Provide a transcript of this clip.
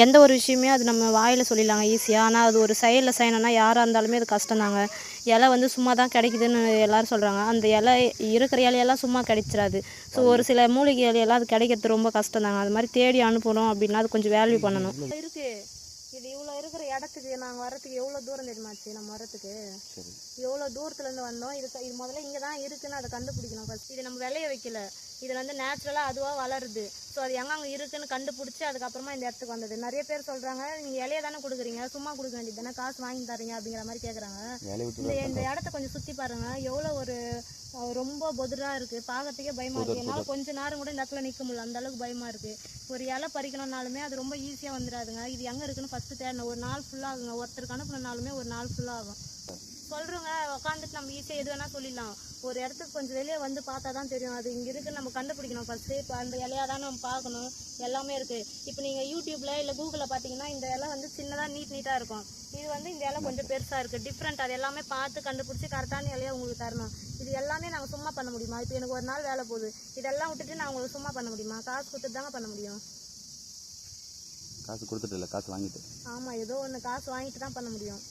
எந்த ஒரு விஷயமே அது நம்ம வாயில் சொல்லிடலாங்க ஈஸியாக. ஆனால் அது ஒரு செயலில் செய்யணும்னா யாராக இருந்தாலுமே அது கஷ்டம்தாங்க. இலை வந்து சும்மா தான் கிடைக்குதுன்னு எல்லோரும் சொல்கிறாங்க. அந்த இலை இருக்கிற இலையெல்லாம் சும்மா கிடைச்சிடாது. ஸோ ஒரு சில மூலிகை இலையெல்லாம் அது கிடைக்கிறது ரொம்ப கஷ்டம்தாங்க. அது மாதிரி தேடி அனுப்பணும் அப்படின்னா அது கொஞ்சம் வேல்யூ பண்ணணும். இருக்குது இது இவ்வளோ இருக்கிற இடத்துக்கு நாங்கள் வரத்துக்கு எவ்வளோ தூரம் தெரியுமாச்சு? நம்ம வரத்துக்கு எவ்வளோ தூரத்துலேருந்து வந்தோம். இது முதல்ல இங்கே தான் இருக்குதுன்னு அதை கண்டுபிடிக்கணும் ஃபஸ்ட். இது நம்ம விளைய வைக்கல, இதில் வந்து நேச்சுரலாக அதுவாக வளருது. ஸோ அது எங்கே இருக்குதுன்னு கண்டுபிடிச்சி அதுக்கப்புறமா இந்த இடத்துக்கு வந்தது. நிறைய பேர் சொல்கிறாங்க, நீங்கள் இலையை தானே கொடுக்குறீங்க, சும்மா கொடுக்க வேண்டியது தானே, காசு வாங்கி தரீங்க அப்படிங்கிற மாதிரி கேட்குறாங்க. இந்த இடத்த கொஞ்சம் சுற்றி பாருங்கள், எவ்வளோ ஒரு ரொம்ப பொதுராக இருக்குது, பார்க்கறதுக்கே பயமாக இருக்குது. என்னால் கொஞ்ச நேரம் கூட இந்த இடத்துல நிற்க முடியல, அந்தளவுக்கு பயமாக இருக்குது. ஒரு இலை பறிக்கணும்னாலுமே அது ரொம்ப ஈஸியாக வந்துடாதுங்க. இது எங்கே இருக்குதுன்னு ஃபஸ்ட்டு தேடணும். ஒரு நாள் ஃபுல்லாக ஆகுங்க. ஒருத்தருக்கு அனுப்புனாலுமே ஒரு நாள் ஃபுல்லாக ஆகும். சொல்கிறோங்க உட்காந்துட்டு நம்ம ஈஸியாக எது வேணால் சொல்லிடலாம். ஒரு இடத்துக்கு கொஞ்சம் வெளியே வந்து பார்த்தா தான் தெரியும் அது இங்கே இருக்குன்னு நம்ம கண்டுபிடிக்கணும் ஃபஸ்ட்டு. இப்போ அந்த இலையாக தான் நம்ம பார்க்கணும். எல்லாமே இருக்குது. இப்போ நீங்கள் யூடியூப்பில் இல்லை கூகுளில் பார்த்தீங்கன்னா இந்த இலை வந்து சின்னதாக நீட்டாக இருக்கும். இது வந்து இந்த இலை கொஞ்சம் பெருசாக இருக்குது, டிஃப்ரெண்ட். அது எல்லாமே பார்த்து கண்டுபிடிச்சி கரெக்டான இலையை உங்களுக்கு தரணும். இது எல்லாமே நாங்கள் சும்மா பண்ண முடியுமா? இப்போ எனக்கு ஒரு நாள் வேலை போகுது, இதெல்லாம் விட்டுட்டு நான் உங்களுக்கு சும்மா பண்ண முடியுமா? காசு கொடுத்துட்டு தாங்க பண்ண முடியும். காசு கொடுத்துட்டு இல்லை, காசு வாங்கிட்டு. ஆமாம், ஏதோ ஒன்று காசு வாங்கிட்டு தான் பண்ண முடியும்.